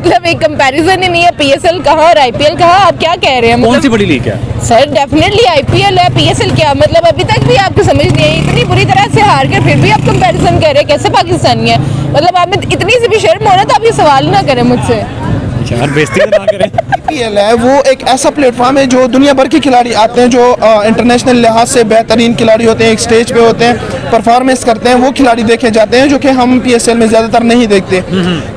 मतलब एक कंपैरिजन ही नहीं है। पीएसएल कहाँ और आईपीएल कहाँ, आप क्या कह रहे हैं? कौन सी बड़ी लीग है सर डेफिनेटली आईपीएल है। पीएसएल क्या मतलब अभी तक भी आपको समझ नहीं आई, इतनी बुरी तरह से हार कर फिर भी आप कंपैरिजन कर रहे हैं, कैसे पाकिस्तानी है? मतलब आप में इतनी सी भी शर्म हो रहा है तो आप ये सवाल ना करें मुझसे। यार बेइज्जती ना करें। आईपीएल है वो एक ऐसा प्लेटफॉर्म है जो दुनिया भर के खिलाड़ी आते हैं, जो इंटरनेशनल लिहाज से बेहतरीन खिलाड़ी होते हैं, एक स्टेज पे होते हैं, परफॉर्मेंस करते हैं, वो खिलाड़ी देखे जाते हैं जो कि हम पीएसएल में ज़्यादातर नहीं देखते।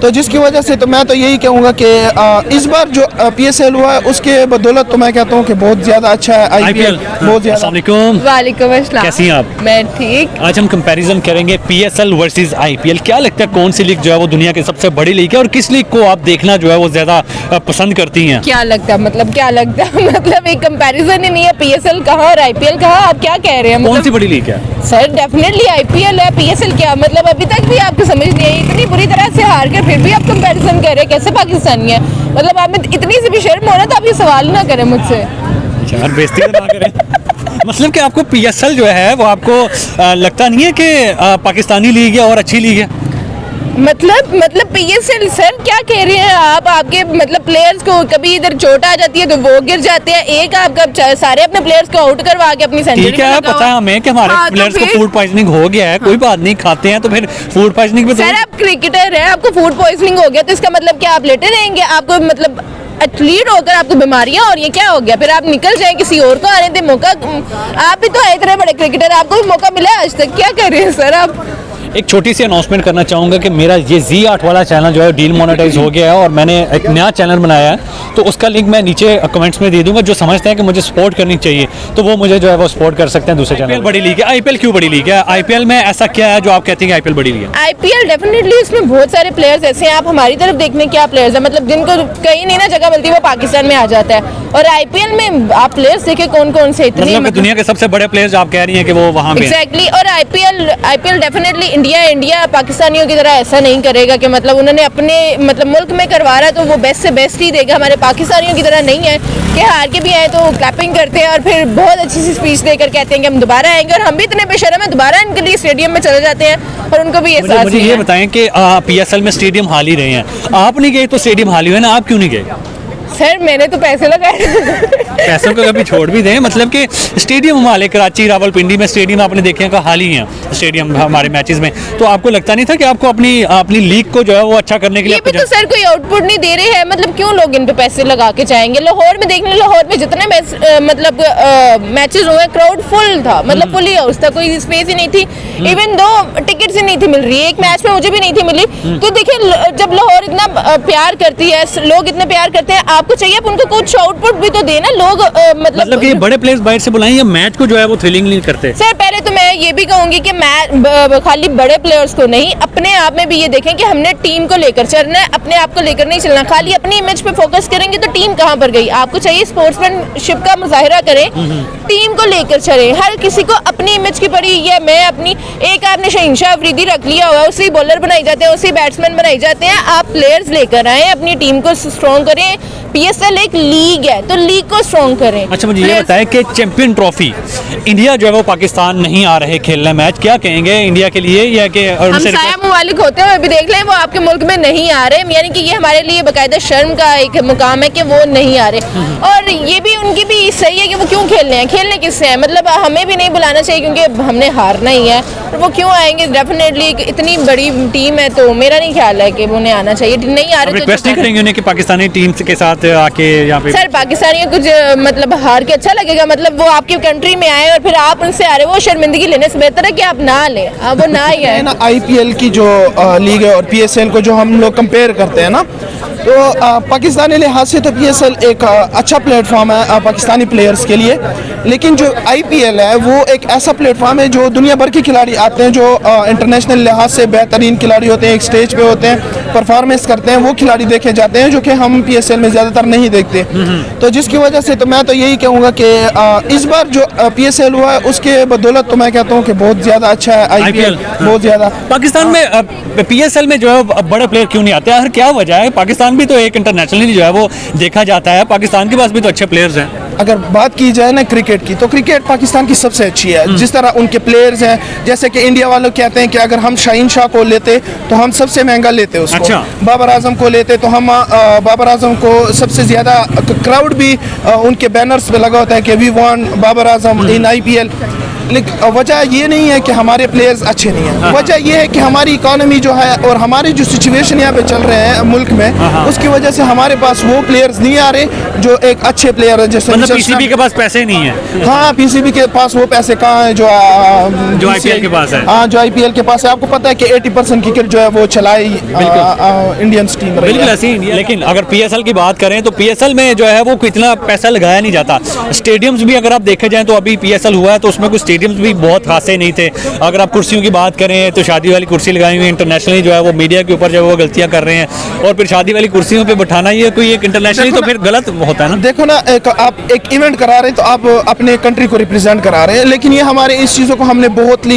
तो जिसकी वजह से तो मैं तो यही कहूँगा कि इस बार जो पीएसएल हुआ है उसके बदौलत तो मैं कहता हूँ कि बहुत ज़्यादा अच्छा है आईपीएल, बहुत ज़्यादा। अस्सलाम वालेकुम। वालेकुम अस्सलाम। कैसी हैं आप? मैं ठीक। आज हम कंपैरिजन करेंगे पीएसएल वर्सेस आईपीएल। क्या लगता है कौन सी लीग जो है वो दुनिया की सबसे बड़ी लीग है और किस लीग को आप देखना जो है वो ज्यादा पसंद करती हैं? क्या लगता है मतलब क्या लगता है मतलब एक कंपैरिजन ही नहीं है। पीएसएल कहाँ और आईपीएल कहाँ, आप क्या कह रहे हैं? कौन मतलब सी बड़ी लीग है? सर डेफिनेटली आईपीएल है। पीएसएल क्या मतलब अभी तक भी आपको समझ नहीं आई, इतनी बुरी तरह से हार कर फिर भी आप कंपैरिजन कर रहे हैं, कैसे पाकिस्तानी है? मतलब आप में इतनी सी भी शर्म हो रहा है तो आप ये सवाल ना करें मुझसे। यार बेइज्जती ना करें। मतलब कि आपको पीएसएल जो है वो आपको लगता नहीं है कि पाकिस्तानी लीग है और अच्छी लीग है? मतलब पीएसएल सर क्या कह रहे हैं आप? आपके मतलब प्लेयर्स को कभी इधर चोट आ जाती है तो वो गिर जाते हैं, एक आपका सारे अपने प्लेयर्स को आउट करवा के अपनी सेंचुरी ठीक है, पता है हमें कि हमारे प्लेयर्स को फूड पॉइजनिंग हो गया है, कोई बात नहीं, खाते हैं तो फिर फूड पॉइजनिंग पे सर आप क्रिकेटर हैं, आपको फूड पॉइजनिंग हो गया तो इसका मतलब क्या आप लेटे रहेंगे? आपको मतलब एथलीट होकर आपको बीमारियां और ये क्या हो गया? फिर आप निकल जाए, किसी और को आने दे मौका। आप भी तो है इतने बड़े क्रिकेटर, आपको भी मौका मिला है आज तक, क्या कर रहे हैं सर आप? एक छोटी सी अनाउंसमेंट करना चाहूँगा कि मेरा ये Z8 वाला चैनल जो है डीमोनेटाइज हो गया है और मैंने एक नया चैनल बनाया है, तो उसका लिंक मैं नीचे कमेंट्स में दे दूंगा। जो समझते हैं कि मुझे सपोर्ट करनी चाहिए तो वो मुझे जो है वो सपोर्ट कर सकते हैं दूसरे चैनल। आईपीएल बड़ी लीग है, आईपीएल क्यों बड़ी लीग है? आईपीएल में ऐसा क्या है जो आप कहते हैं कि आईपीएल बड़ी लीग है? आईपीएल डेफिनेटली इसमें बहुत सारे प्लेयर्स ऐसे हैं, आप हमारी तरफ देखने क्या प्लेयर्स हैं, मतलब जिनको कहीं नहीं ना जगह मिलती वो पाकिस्तान में आ जाता है। और आईपीएल में आप प्लेयर्स देखे कौन कौन से इतने मतलब दुनिया के सबसे बड़े प्लेयर्स आप कह रही हैं कि वो वहाँ पे एग्जैक्टली। और आईपीएल डेफिनेटली इंडिया पाकिस्तानियों की तरह ऐसा नहीं करेगा कि मतलब उन्होंने अपने मतलब मुल्क में करवा रहा है तो वो बेस्ट से बेस्ट ही देगा। हमारे पाकिस्तानियों की तरह नहीं है कि हार के भी आए तो क्लैपिंग करते हैं और फिर बहुत अच्छी सी स्पीच देकर कहते हैं कि हम दोबारा आएंगे, और हम भी इतने बेशर्म है दोबारा इनके लिए स्टेडियम में चले जाते हैं और उनको भी एहसास। मुझे ये बताएं कि पीएसएल में स्टेडियम हाल ही रहे हैं, आप नहीं गए तो स्टेडियम हाल ही हुए ना, आप क्यों नहीं गए? सर मैंने तो पैसे लगाए। पैसों को कभी छोड़ भी दें, मतलब कि स्टेडियम हमारे कराची रावलपिंडी में स्टेडियम आपने देखे हैं हाल ही हैं स्टेडियम हमारे मैचेस में, तो आपको लगता नहीं था कि आपको अपनी लीग को जो है वो अच्छा करने के लिए? ये भी तो सर कोई आउटपुट नहीं दे रहे हैं, मतलब क्यों लोग इन पे पैसे लगा के जाएंगे? लाहौर में देखने, लाहौर में जितने मतलब मैचेस हुए क्राउड फुल था, मतलब फुल ही हाउस था, कोई स्पेस ही नहीं थी, इवन दो टिकट्स ही नहीं थी मिल रही, एक मैच में मुझे भी नहीं थी मिली। तो देखिए जब लाहौर इतना प्यार करती है, लोग इतने प्यार करते हैं, आपको चाहिए आप उनको कुछ आउटपुट भी तो देना। लोग मतलब कि बड़े प्लेयर्स बाहर से बुलाएं या मैच को जो है वो थ्रिलिंग नहीं करते? सर पहले तो मैं ये भी कहूंगी कि खाली बड़े प्लेयर्स को नहीं, अपने आप में भी ये देखें कि हमने टीम को लेकर चलना है, अपने आप को लेकर नहीं चलना। खाली अपनी इमेज पे फोकस करेंगे तो टीम कहाँ पर गई? आपको चाहिए स्पोर्ट्समैनशिप का मुजाहिरा करें, टीम को लेकर चले। हर किसी को अपनी इमेज की पड़ी है, मैं अपनी एक आपने शहंशाह अफरीदी रख लिया हुआ, उसी बॉलर बनाई जाते हैं, उसी बैट्समैन बनाई जाते हैं। आप प्लेयर्स लेकर आए, अपनी टीम को स्ट्रॉन्ग करें। पीएसएल एक लीग है तो लीग को स्ट्रॉन्ग करें। अच्छा मुझे ये बताएं कि चैंपियन ट्रॉफी इंडिया जो है वो पाकिस्तान नहीं आ रहे खेलने मैच, क्या कहेंगे इंडिया के लिए? या कि हमसाया मुमालिक होते हुए भी देख लें वो आपके मुल्क में नहीं आ रहे, यानी कि ये हमारे लिए बाकायदा शर्म का एक मुकाम है कि वो नहीं आ रहे। और ये भी उनकी भी सही है कि वो क्यों खेल रहे हैं, खेलने किससे हैं? मतलब हमें भी नहीं बुलाना चाहिए क्योंकि हमने हारना ही है, और वो क्यों आएंगे? डेफिनेटली इतनी बड़ी टीम है तो मेरा नहीं ख्याल है कि उन्हें आना चाहिए। नहीं आ रहे तो रिक्वेस्ट नहीं करेंगे उन्हें कि पाकिस्तानी टीम के साथ आके यहाँ पे? सर पाकिस्तानियों कुछ मतलब हार के अच्छा लगेगा? मतलब वो आपकी कंट्री में आए और फिर आप उनसे आ रहे, वो शर्मिंदगी लेने से बेहतर है कि आप ना लें, वो ना ही आए ना। आईपीएल की जो लीग है और पीएसएल को जो हम लोग कंपेयर करते हैं ना, तो पाकिस्तानी लिहाज से तो पीएसएल एक अच्छा प्लेटफॉर्म है पाकिस्तानी प्लेयर्स के लिए, लेकिन जो आईपीएल है वो एक ऐसा प्लेटफॉर्म है जो दुनिया भर के खिलाड़ी आते हैं, जो इंटरनेशनल लिहाज से बेहतरीन खिलाड़ी होते हैं, एक स्टेज पे होते हैं, परफॉर्मेंस करते हैं, वो खिलाड़ी देखे जाते हैं जो कि हम पीएसएल में ज़्यादातर नहीं देखते। तो जिसकी वजह से तो मैं तो यही कहूँगा कि इस बार जो पीएसएल हुआ है उसके बदौलत तो मैं कहता हूँ कि बहुत ज़्यादा अच्छा है आईपीएल, बहुत ज़्यादा। पाकिस्तान में पीएसएल में जो है बड़े प्लेयर क्यों नहीं आते? क्या वजह है? पाकिस्तान पाकिस्तान भी तो एक इंटरनेशनली जो है वो देखा जाता है, पाकिस्तान के पास भी तो अच्छे प्लेयर्स हैं। अगर बात की जाए ना क्रिकेट की, तो क्रिकेट पाकिस्तान की सबसे अच्छी है। जिस तरह उनके प्लेयर्स हैं, जैसे कि इंडिया वालों कहते हैं कि अगर हम शाहीन शाह को लेते तो हम सबसे महंगा लेते उसको। अच्छा। बाबर आजम को लेते तो हम बाबर आजम को सबसे ज़्यादा, क्राउड भी उनके बैनर्स पे लगा होता है कि we want Babar Azam in IPL। लेकिन वजह ये नहीं है कि हमारे प्लेयर्स अच्छे नहीं हैं, वजह ये है कि हमारी इकोनॉमी जो है और हमारी जो सिचुएशन यहाँ पे चल रहे हैं मुल्क में, उसकी वजह से हमारे पास वो प्लेयर्स नहीं आ रहे जो एक अच्छे प्लेयर है। जैसे मतलब PCB के पास पैसे नहीं है। हाँ, PCB के पास वो पैसे कहाँ हैं जो IPL के पास है। हाँ, जो IPL के पास है। आपको पता है कि 80% क्रिकेट जो है वो चलाई इंडियन टीम रही है। लेकिन अगर PSL की बात करें तो PSL में जो है वो इतना पैसा लगाया नहीं जाता। स्टेडियम्स भी अगर आप देखे जाएं तो अभी PSL हुआ है तो उसमें कुछ स्टेडियम्स भी बहुत खासे नहीं थे। अगर आप कुर्सियों की बात करें तो शादी वाली कुर्सी लगाई हुई इंटरनेशनली जो है वो मीडिया के ऊपर जो है वो गलतियां कर रहे हैं, और फिर शादी वाली कुर्सियों पे बैठाना ये कोई एक इंटरनेशनली तो फिर गलत होता है ना। देखो ना, आप एक इवेंट करा रहे हैं तो आप अपने कंट्री को रिप्रेजेंट करा रहे हैं, लेकिन ये हमारे इस चीज़ों को हमने बहुत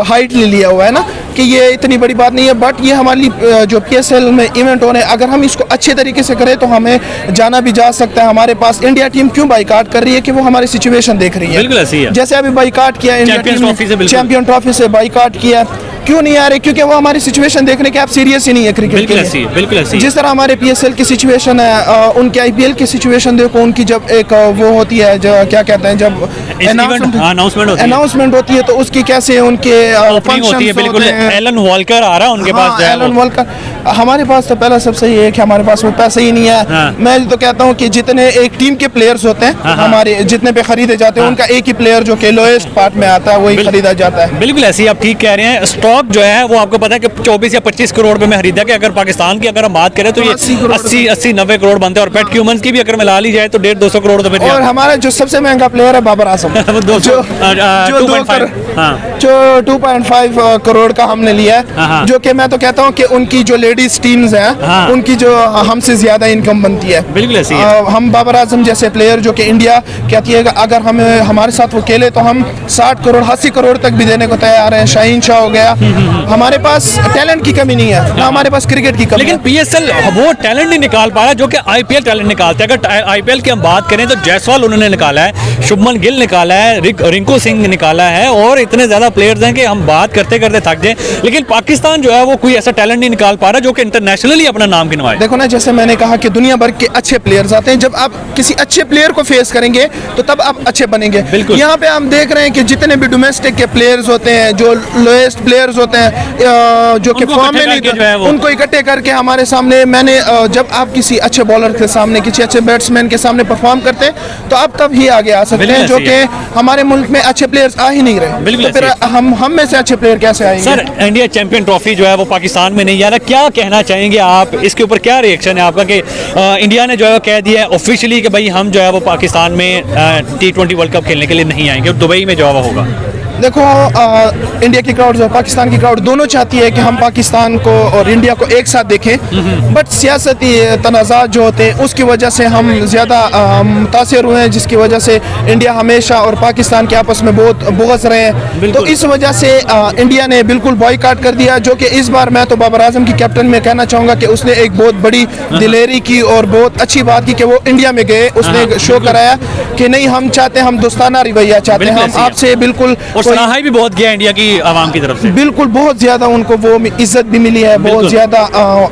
हाइटली लिया हुआ है ना, कि ये इतनी बड़ी बात नहीं है। बट ये हमारी जो PSL में इवेंट हो रहे हैं, अगर हम इसको अच्छे तरीके से करें तो हमें जाना भी जा सकता है। हमारे पास इंडिया टीम क्यों बाइकाट कर रही है कि वो हमारी सिचुएशन देख रही है। बिल्कुल ऐसी है। जैसे अभी बाइकाट किया इंडिया टीम, चैंपियन ट्रॉफी से बाइकाट किया, क्यों नहीं आ रहे? क्योंकि वो हमारी सिचुएशन देखने के आप सीरियस ही नहीं है क्रिकेट के लिए। बिल्कुल ऐसी। जिस तरह हमारे PSL की सिचुएशन है, उनके IPL की सिचुएशन देखो, उनकी जब एक वो होती है जो क्या कहते हैं, जब अनाउंसमेंट होती है तो उसकी कैसे उनके फंक्शन होती है। बिल्कुल, एलन वॉल्कर आ रहा है उनके पास। एलन वॉल्कर, हमारे पास तो पहला सबसे ये है कि हमारे पास वो पैसे ही नहीं है। मैं तो कहता हूँ कि जितने एक टीम के प्लेयर्स होते हैं हमारे, जितने पे खरीदे जाते हैं, उनका एक ही प्लेयर जो कि लोएस्ट पार्ट में आता है वही खरीदा जाता है। बिल्कुल ऐसी आप ठीक कह रहे हैं। स्टॉक जो है वो आपको पता है कि 24 या 25 करोड़ रुपए में खरीदा कि अगर पाकिस्तान की अगर हम बात करें तो ये 80-90 करोड़ बनते हैं, और पैट क्यूमन्स की भी अगर मिला ली जाए तो 150-200 करोड़ रुपए। और हमारा जो सबसे महंगा प्लेयर है बाबर आजम जो 2.5 करोड़ का हमने लिया है, जो कि मैं तो कहता हूँ कि उनकी जो लेडीज टीम्स हैं उनकी जो हमसे ज्यादा इनकम बनती है। बिल्कुल ऐसी है। हम बाबर आजम जैसे प्लेयर जो कि इंडिया कहती है अगर हमें हमारे साथ वो खेले तो हम 60 करोड़ 80 करोड़ तक भी देने को तैयार हैं। शाहीन शाह हो गया, हमारे पास टैलेंट की कमी नहीं है ना, हमारे पास क्रिकेट की कमी। लेकिन PSL वो टैलेंट नहीं निकाल पा रहा जो कि IPL टैलेंट निकालता है। अगर IPL की हम बात करें तो जायसवाल उन्होंने निकाला है, शुभमन गिल निकाला है, रिंकू सिंह निकाला है, और इतने ज्यादा प्लेयर्स हैं कि हम बात करते करते थक जाए। लेकिन पाकिस्तान जो है वो कोई ऐसा टैलेंट नहीं निकाल पा रहा जो कि इंटरनेशनली अपना नाम गिनवाए। देखो ना, जैसे मैंने कहा कि दुनिया भर के अच्छे प्लेयर्स आते हैं, जब आप किसी अच्छे प्लेयर को फेस करेंगे तो तब आप अच्छे बनेंगे। यहाँ पे हम देख रहे हैं कि जितने भी डोमेस्टिक के प्लेयर्स होते हैं, जो लोएस्ट प्लेयर्स होते हैं, जो कि फॉर्म में नहीं, उनको इकट्ठे करके हमारे सामने, मैंने जब आप किसी अच्छे बॉलर के सामने, किसी अच्छे बैट्समैन के सामने परफॉर्म करते हैं तो आप तब ही आगे आ सकते हैं, जो कि हमारे मुल्क में अच्छे प्लेयर्स आ ही नहीं रहे। तो फिर हम में से अच्छे प्लेयर कैसे आएंगे? सर, इंडिया चैंपियन ट्रॉफी जो है वो पाकिस्तान में नहीं आ रहा, क्या कहना चाहेंगे आप? इसके ऊपर क्या रिएक्शन है आपका कि इंडिया ने जो है कह दिया है ऑफिशियली कि भाई हम जो है वो पाकिस्तान में T20 वर्ल्ड कप खेलने के लिए नहीं आएंगे, दुबई में जो है वो होगा? देखो, इंडिया की क्राउड और पाकिस्तान की क्राउड दोनों चाहती है कि हम पाकिस्तान को और इंडिया को एक साथ देखें, बट सियासती तनाज़ात जो होते हैं उसकी वजह से हम ज़्यादा मुतासिर हुए हैं, जिसकी वजह से इंडिया हमेशा और पाकिस्तान के आपस में बहुत बुग़्ज़ रहे हैं। तो इस वजह से इंडिया ने बिल्कुल बॉयकॉट कर दिया, जो कि इस बार मैं तो बाबर आजम की कैप्टन में कहना चाहूँगा कि उसने एक बहुत बड़ी दिलेरी की और बहुत अच्छी बात की कि वो इंडिया में गए, उसने शो कराया कि नहीं, हम चाहते हैं, हम दोस्ताना रवैया चाहते हैं, हम आपसे बिल्कुल। सराहाई भी बहुत किया इंडिया की आवाम की तरफ से, बिल्कुल बहुत ज्यादा उनको वो इज्जत भी मिली है, बहुत ज्यादा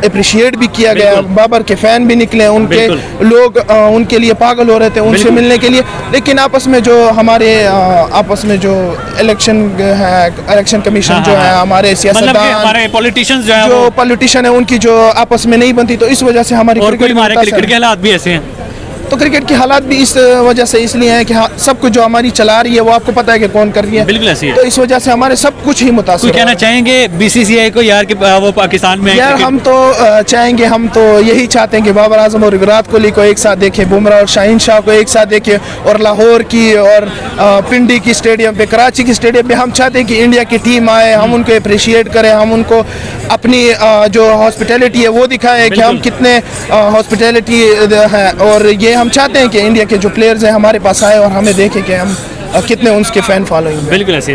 अप्रिशिएट भी किया गया। बाबर के फैन भी निकले, उनके लोग उनके लिए पागल हो रहे थे उनसे मिलने के लिए। लेकिन आपस में जो हमारे आपस में जो इलेक्शन है, इलेक्शन कमीशन जो है, हमारे सियासतदान, हमारे पॉलिटिशियंस जो पॉलिटिशियन है, उनकी जो आपस में नहीं बनती, तो इस वजह से हमारी क्रिकेट के हालात भी ऐसे हैं। तो क्रिकेट के हालात भी इस वजह से इसलिए हैं कि सब कुछ जो हमारी चला रही है वो आपको पता है कि कौन कर रही है। बिल्कुल ऐसी है। तो इस वजह से हमारे सब कुछ ही मुतासिर। कहना चाहेंगे BCCI को यार कि वो पाकिस्तान में यार, हम तो चाहेंगे, हम तो यही चाहते हैं कि बाबर आजम और विराट कोहली को एक साथ देखें, बुमराह और शाहीन शाह को एक साथ देखें, और लाहौर की और पिंडी की स्टेडियम पे, कराची की स्टेडियम पे हम चाहते हैं कि इंडिया की टीम आए, हम उनको अप्रिशिएट करें, हम उनको अपनी जो हॉस्पिटैलिटी है वो दिखाएं कि हम कितने हॉस्पिटैलिटी है। और ये हम चाहते हैं कि इंडिया के जो प्लेयर्स हैं हमारे पास आए और हमें देखें कि हम कितने उनके फैन फॉलोइंग। बिल्कुल ऐसे।